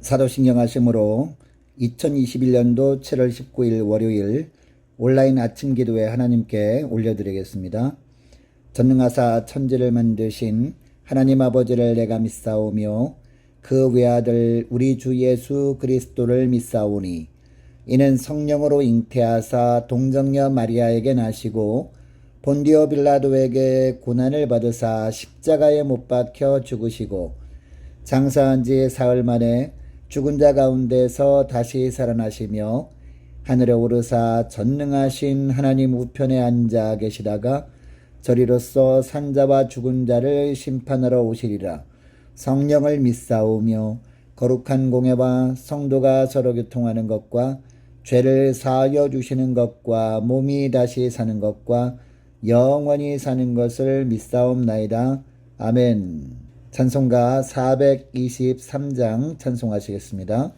사도신경 하심으로 2021년도 7월 19일 월요일 온라인 아침 기도에 하나님께 올려드리겠습니다. 전능하사 천지를 만드신 하나님 아버지를 내가 믿사오며 그 외아들 우리 주 예수 그리스도를 믿사오니 이는 성령으로 잉태하사 동정녀 마리아에게 나시고 본디오 빌라도에게 고난을 받으사 십자가에 못 박혀 죽으시고 장사한 지 사흘 만에 죽은 자 가운데서 다시 살아나시며 하늘에 오르사 전능하신 하나님 우편에 앉아 계시다가 저리로서 산자와 죽은 자를 심판하러 오시리라. 성령을 믿사오며 거룩한 공회와 성도가 서로 교통하는 것과 죄를 사하여 주시는 것과 몸이 다시 사는 것과 영원히 사는 것을 믿사옵나이다. 아멘. 찬송가 423장 찬송하시겠습니다.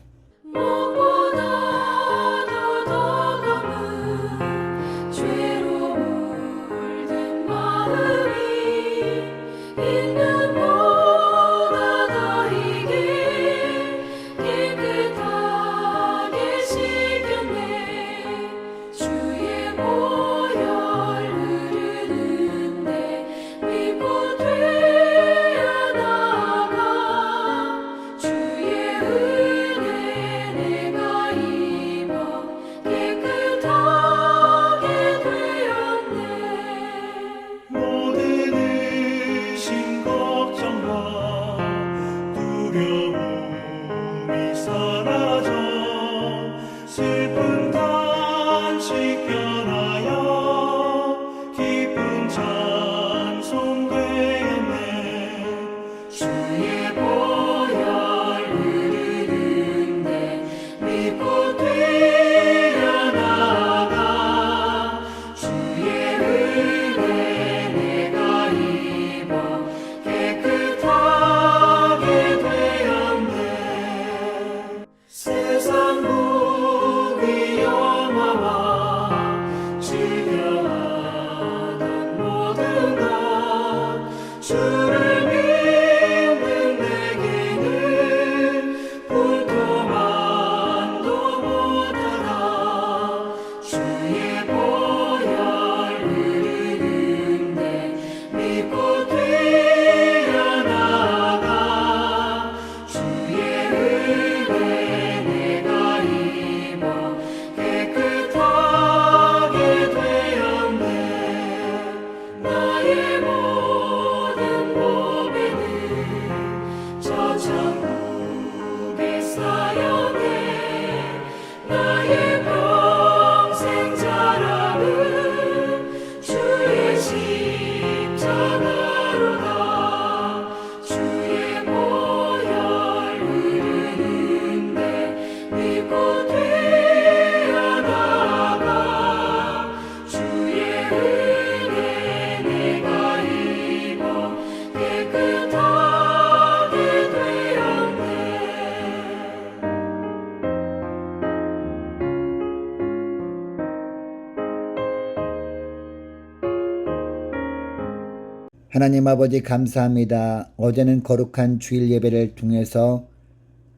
하나님 아버지 감사합니다. 어제는 거룩한 주일 예배를 통해서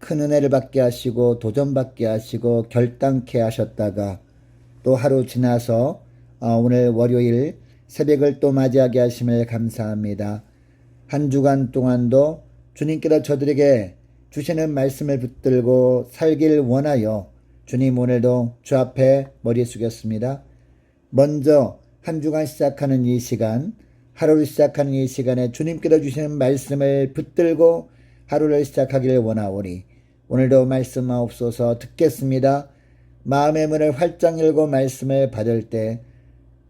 큰 은혜를 받게 하시고 도전받게 하시고 결단케 하셨다가 또 하루 지나서 오늘 월요일 새벽을 또 맞이하게 하심을 감사합니다. 한 주간 동안도 주님께서 저들에게 주시는 말씀을 붙들고 살길 원하여 주님 오늘도 주 앞에 머리 숙였습니다. 먼저 한 주간 시작하는 이 시간, 하루를 시작하는 이 시간에 주님께서 주시는 말씀을 붙들고 하루를 시작하기를 원하오니 오늘도 말씀하옵소서. 듣겠습니다. 마음의 문을 활짝 열고 말씀을 받을 때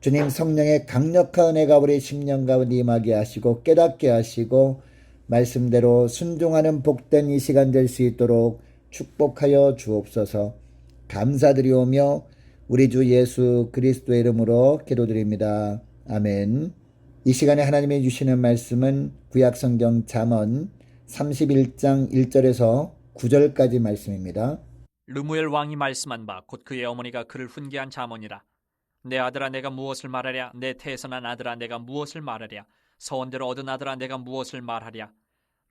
주님 성령의 강력한 은혜가 우리 심령 가운데 임하게 하시고 깨닫게 하시고 말씀대로 순종하는 복된 이 시간 될 수 있도록 축복하여 주옵소서. 감사드리오며 우리 주 예수 그리스도의 이름으로 기도드립니다. 아멘. 이 시간에 하나님이 주시는 말씀은 구약성경 잠언 31장 1절에서 9절까지 말씀입니다. 르무엘 왕이 말씀한 바 곧 그의 어머니가 그를 훈계한 잠언이라. 내 아들아 내가 무엇을 말하랴? 내 태에서 난 아들아 내가 무엇을 말하랴? 서원대로 얻은 아들아 내가 무엇을 말하랴?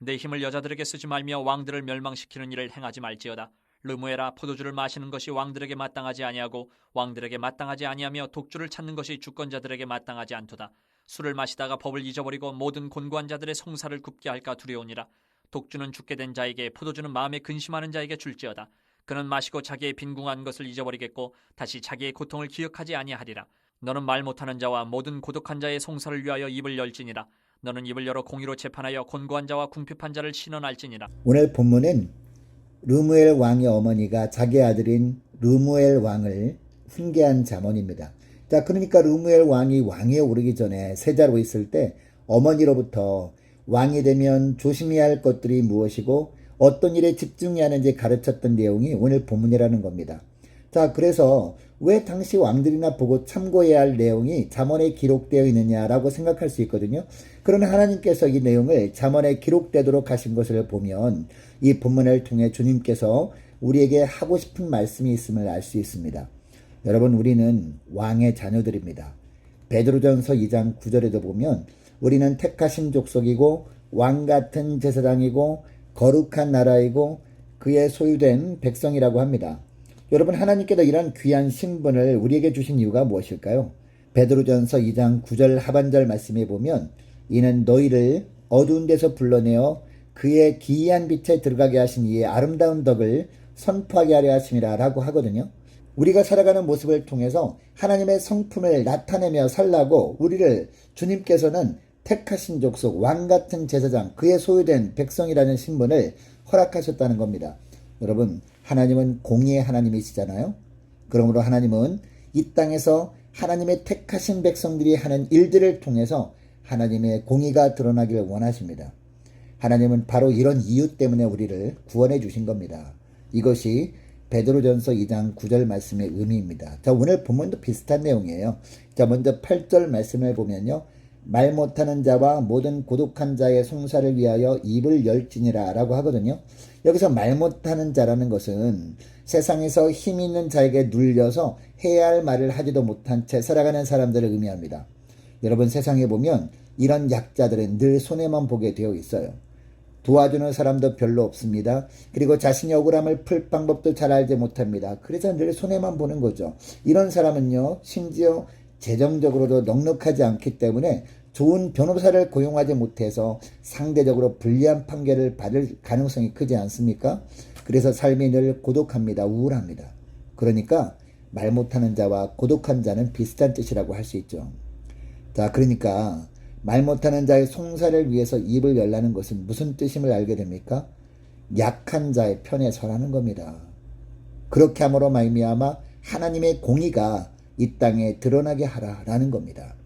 내 힘을 여자들에게 쓰지 말며 왕들을 멸망시키는 일을 행하지 말지어다. 르무엘아, 포도주를 마시는 것이 왕들에게 마땅하지 아니하고 왕들에게 마땅하지 아니하며 독주를 찾는 것이 주권자들에게 마땅하지 않도다. 술을 마시다가 법을 잊어버리고 모든 곤고한 자들의 송사를 굽게 할까 두려우니라. 독주는 죽게 된 자에게, 포도주는 마음에 근심하는 자에게 줄지어다. 그는 마시고 자기의 빈궁한 것을 잊어버리겠고 다시 자기의 고통을 기억하지 아니하리라. 너는 말 못하는 자와 모든 고독한 자의 송사를 위하여 입을 열지니라. 너는 입을 열어 공의로 재판하여 곤고한 자와 궁핍한 자를 신원할지니라. 오늘 본문은 르무엘 왕의 어머니가 자기 아들인 르무엘 왕을 훈계한 잠언입니다. 자, 그러니까 르무엘 왕이 왕위에 오르기 전에 세자로 있을 때 어머니로부터 왕이 되면 조심해야 할 것들이 무엇이고 어떤 일에 집중해야 하는지 가르쳤던 내용이 오늘 본문이라는 겁니다. 자, 그래서 왜 당시 왕들이나 보고 참고해야 할 내용이 잠언에 기록되어 있느냐라고 생각할 수 있거든요. 그러나 하나님께서 이 내용을 잠언에 기록되도록 하신 것을 보면 이 본문을 통해 주님께서 우리에게 하고 싶은 말씀이 있음을 알 수 있습니다. 여러분, 우리는 왕의 자녀들입니다. 베드로전서 2장 9절에도 보면 우리는 택하신 족속이고 왕 같은 제사장이고 거룩한 나라이고 그의 소유된 백성이라고 합니다. 여러분, 하나님께서 이런 귀한 신분을 우리에게 주신 이유가 무엇일까요? 베드로전서 2장 9절 하반절 말씀에 보면 이는 너희를 어두운 데서 불러내어 그의 기이한 빛에 들어가게 하신 이의 아름다운 덕을 선포하게 하려 하심이라 라고 하거든요. 우리가 살아가는 모습을 통해서 하나님의 성품을 나타내며 살라고 우리를 주님께서는 택하신 족속, 왕같은 제사장, 그의 소유된 백성이라는 신분을 허락하셨다는 겁니다. 여러분, 하나님은 공의의 하나님이시잖아요. 그러므로 하나님은 이 땅에서 하나님의 택하신 백성들이 하는 일들을 통해서 하나님의 공의가 드러나기를 원하십니다. 하나님은 바로 이런 이유 때문에 우리를 구원해 주신 겁니다. 이것이 베드로전서 2장 9절 말씀의 의미입니다. 자, 오늘 본문도 비슷한 내용이에요. 자, 먼저 8절 말씀을 보면요. 말 못하는 자와 모든 고독한 자의 송사를 위하여 입을 열지니라 라고 하거든요. 여기서 말 못하는 자라는 것은 세상에서 힘 있는 자에게 눌려서 해야 할 말을 하지도 못한 채 살아가는 사람들을 의미합니다. 여러분, 세상에 보면 이런 약자들은 늘 손해만 보게 되어 있어요. 도와주는 사람도 별로 없습니다. 그리고 자신이 억울함을 풀 방법도 잘 알지 못합니다. 그래서 늘 손해만 보는 거죠. 이런 사람은요, 심지어 재정적으로도 넉넉하지 않기 때문에 좋은 변호사를 고용하지 못해서 상대적으로 불리한 판결을 받을 가능성이 크지 않습니까? 그래서 삶이 늘 고독합니다. 우울합니다. 그러니까 말 못하는 자와 고독한 자는 비슷한 뜻이라고 할 수 있죠. 자, 그러니까 말 못하는 자의 송사를 위해서 입을 열라는 것은 무슨 뜻임을 알게 됩니까? 약한 자의 편에 서라는 겁니다. 그렇게 함으로 말미암아 하나님의 공의가 이 땅에 드러나게 하라라는 겁니다.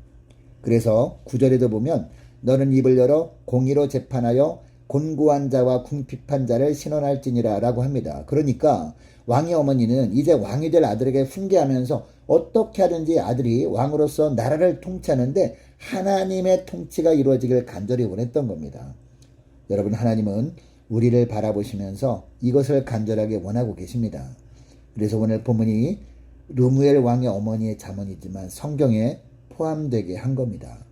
그래서 9절에도 보면 너는 입을 열어 공의로 재판하여 곤고한 자와 궁핍한 자를 신원할지니라 라고 합니다. 그러니까 왕의 어머니는 이제 왕이 될 아들에게 훈계하면서 어떻게 하든지 아들이 왕으로서 나라를 통치하는데 하나님의 통치가 이루어지길 간절히 원했던 겁니다. 여러분, 하나님은 우리를 바라보시면서 이것을 간절하게 원하고 계십니다. 그래서 오늘 본문이 르무엘 왕의 어머니의 잠언이지만 성경에 포함되게 한 겁니다.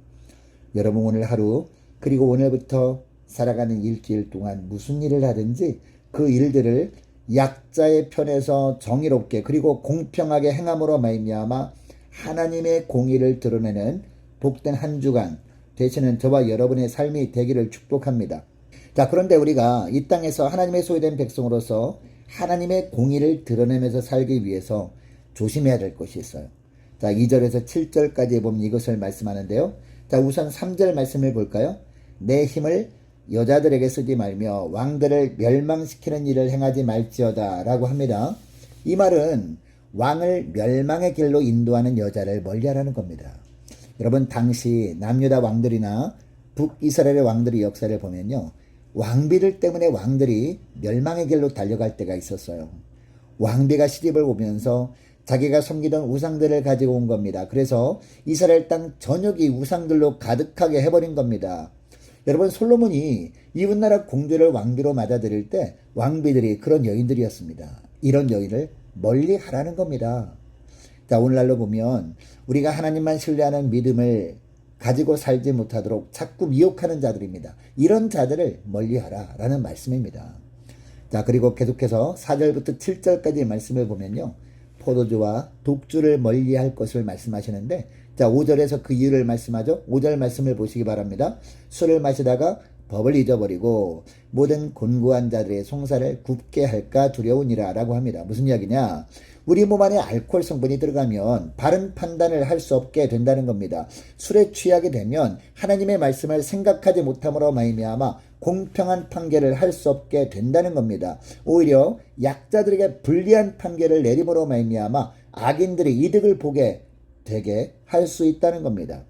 여러분, 오늘 하루 그리고 오늘부터 살아가는 일주일 동안 무슨 일을 하든지 그 일들을 약자의 편에서 정의롭게 그리고 공평하게 행함으로 말미암아 하나님의 공의를 드러내는 복된 한 주간 되시는 저와 여러분의 삶이 되기를 축복합니다. 자, 그런데 우리가 이 땅에서 하나님의 소유된 백성으로서 하나님의 공의를 드러내면서 살기 위해서 조심해야 될 것이 있어요. 자, 2절에서 7절까지 보면 이것을 말씀하는데요. 자, 우선 3절 말씀을 볼까요? 내 힘을 여자들에게 쓰지 말며 왕들을 멸망시키는 일을 행하지 말지어다 라고 합니다. 이 말은 왕을 멸망의 길로 인도하는 여자를 멀리하라는 겁니다. 여러분, 당시 남유다 왕들이나 북이스라엘의 왕들의 역사를 보면요, 왕비들 때문에 왕들이 멸망의 길로 달려갈 때가 있었어요. 왕비가 시집을 오면서 자기가 섬기던 우상들을 가지고 온 겁니다. 그래서 이스라엘 땅 전역이 우상들로 가득하게 해버린 겁니다. 여러분, 솔로몬이 이웃나라 공주를 왕비로 맞아들일 때 왕비들이 그런 여인들이었습니다. 이런 여인을 멀리 하라는 겁니다. 자, 오늘날로 보면 우리가 하나님만 신뢰하는 믿음을 가지고 살지 못하도록 자꾸 미혹하는 자들입니다. 이런 자들을 멀리하라 라는 말씀입니다. 자, 그리고 계속해서 4절부터 7절까지 말씀을 보면요, 포도주와 독주를 멀리할 것을 말씀하시는데, 자, 5절에서 그 이유를 말씀하죠. 5절 말씀을 보시기 바랍니다. 술을 마시다가 법을 잊어버리고 모든 곤고한 자들의 송사를 굽게 할까 두려우니라 라고 합니다. 무슨 이야기냐? 우리 몸 안에 알코올 성분이 들어가면 바른 판단을 할 수 없게 된다는 겁니다. 술에 취하게 되면 하나님의 말씀을 생각하지 못함으로 말미암아 공평한 판결을 할 수 없게 된다는 겁니다. 오히려 약자들에게 불리한 판결을 내림으로 말미암아 악인들의 이득을 보게 되게 할 수 있다는 겁니다.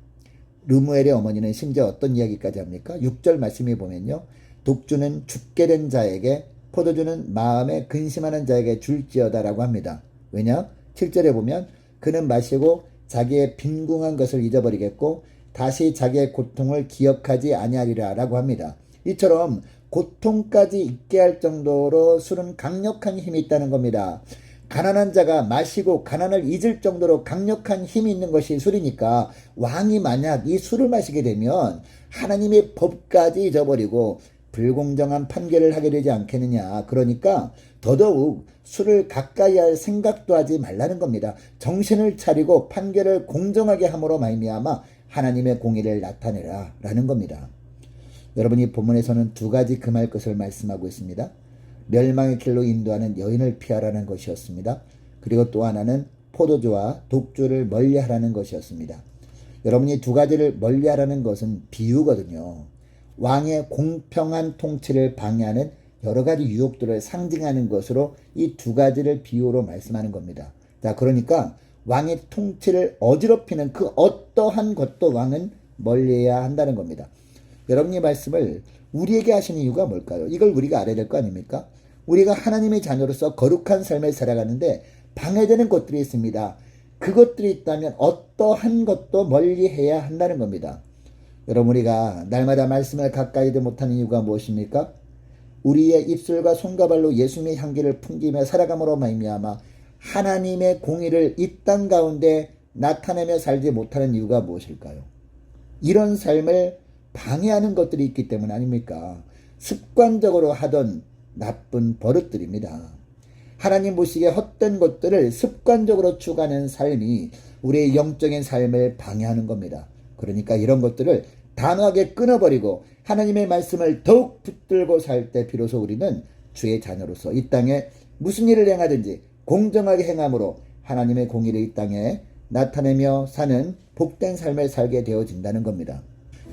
르무엘의 어머니는 심지어 어떤 이야기까지 합니까? 6절 말씀에 보면요, 독주는 죽게 된 자에게, 포도주는 마음에 근심하는 자에게 줄지어다 라고 합니다. 왜냐? 7절에 보면 그는 마시고 자기의 빈궁한 것을 잊어버리겠고 다시 자기의 고통을 기억하지 아니하리라 라고 합니다. 이처럼 고통까지 잊게 할 정도로 술은 강력한 힘이 있다는 겁니다. 가난한 자가 마시고 가난을 잊을 정도로 강력한 힘이 있는 것이 술이니까, 왕이 만약 이 술을 마시게 되면 하나님의 법까지 잊어버리고 불공정한 판결을 하게 되지 않겠느냐. 그러니까 더더욱 술을 가까이 할 생각도 하지 말라는 겁니다. 정신을 차리고 판결을 공정하게 함으로 말미암아 하나님의 공의를 나타내라 라는 겁니다. 여러분이 본문에서는 두 가지 금할 것을 말씀하고 있습니다. 멸망의 길로 인도하는 여인을 피하라는 것이었습니다. 그리고 또 하나는 포도주와 독주를 멀리하라는 것이었습니다. 여러분이 두 가지를 멀리하라는 것은 비유거든요. 왕의 공평한 통치를 방해하는 여러 가지 유혹들을 상징하는 것으로 이 두 가지를 비유로 말씀하는 겁니다. 자, 그러니까 왕의 통치를 어지럽히는 그 어떠한 것도 왕은 멀리해야 한다는 겁니다. 여러분이 말씀을 우리에게 하시는 이유가 뭘까요? 이걸 우리가 알아야 될 거 아닙니까? 우리가 하나님의 자녀로서 거룩한 삶을 살아가는데 방해되는 것들이 있습니다. 그것들이 있다면 어떠한 것도 멀리해야 한다는 겁니다. 여러분, 우리가 날마다 말씀을 가까이도 못하는 이유가 무엇입니까? 우리의 입술과 손과 발로 예수님의 향기를 풍기며 살아감으로 말미암아 하나님의 공의를 이 땅 가운데 나타내며 살지 못하는 이유가 무엇일까요? 이런 삶을 방해하는 것들이 있기 때문 아닙니까? 습관적으로 하던 나쁜 버릇들입니다. 하나님 보시기에 헛된 것들을 습관적으로 추구하는 삶이 우리의 영적인 삶을 방해하는 겁니다. 그러니까 이런 것들을 단호하게 끊어버리고 하나님의 말씀을 더욱 붙들고 살 때 비로소 우리는 주의 자녀로서 이 땅에 무슨 일을 행하든지 공정하게 행함으로 하나님의 공의를 이 땅에 나타내며 사는 복된 삶을 살게 되어진다는 겁니다.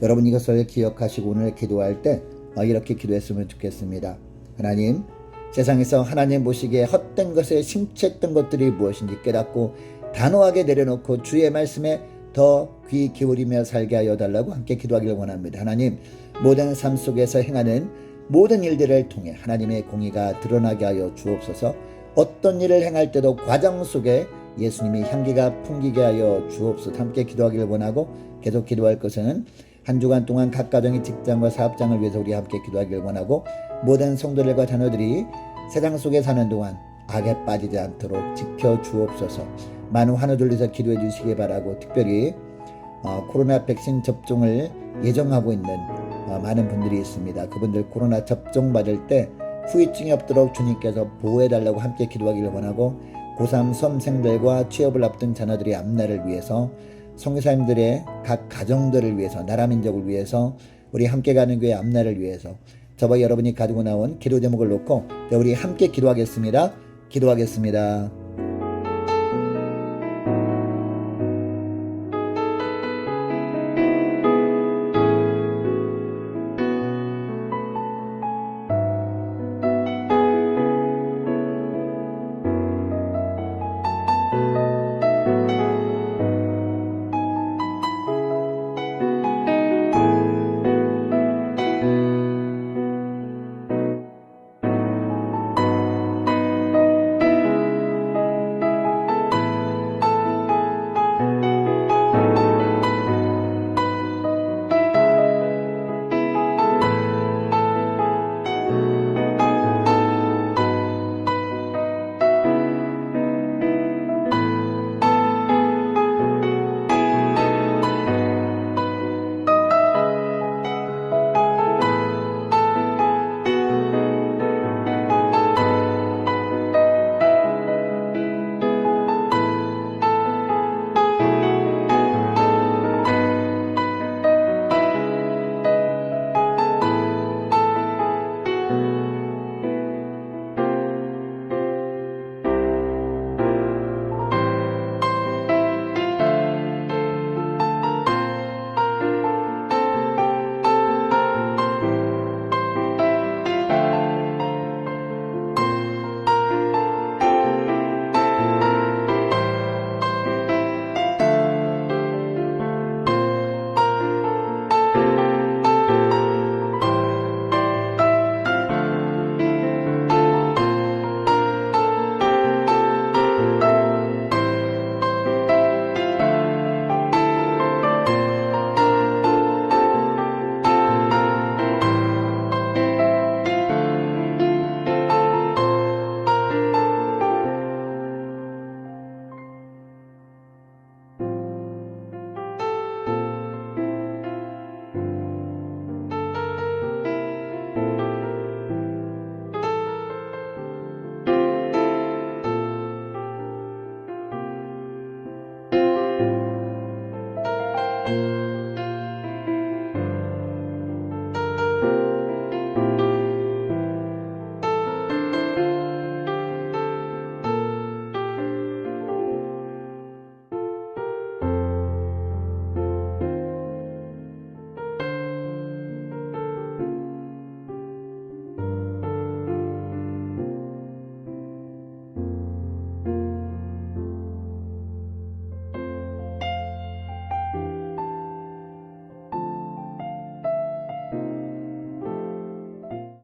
여러분, 이것을 기억하시고 오늘 기도할 때 이렇게 기도했으면 좋겠습니다. 하나님, 세상에서 하나님 보시기에 헛된 것에 심취했던 것들이 무엇인지 깨닫고 단호하게 내려놓고 주의 말씀에 더 귀 기울이며 살게 하여 달라고 함께 기도하기를 원합니다. 하나님, 모든 삶 속에서 행하는 모든 일들을 통해 하나님의 공의가 드러나게 하여 주옵소서. 어떤 일을 행할 때도 과정 속에 예수님의 향기가 풍기게 하여 주옵소서. 함께 기도하기를 원하고 계속 기도할 것은 한 주간 동안 각 가정의 직장과 사업장을 위해서 우리 함께 기도하기를 원하고, 모든 성도들과 자녀들이 세상 속에 사는 동안 악에 빠지지 않도록 지켜 주옵소서. 많은 환호 돌려서 기도해 주시기 바라고, 특별히 코로나 백신 접종을 예정하고 있는 많은 분들이 있습니다. 그분들 코로나 접종 받을 때 후유증이 없도록 주님께서 보호해 달라고 함께 기도하기를 원하고, 고3 수험생들과 취업을 앞둔 자녀들의 앞날을 위해서, 선교사님들의 각 가정들을 위해서, 나라 민족을 위해서, 우리 함께 가는 교회 앞날을 위해서 저와 여러분이 가지고 나온 기도 제목을 놓고 우리 함께 기도하겠습니다. 기도하겠습니다.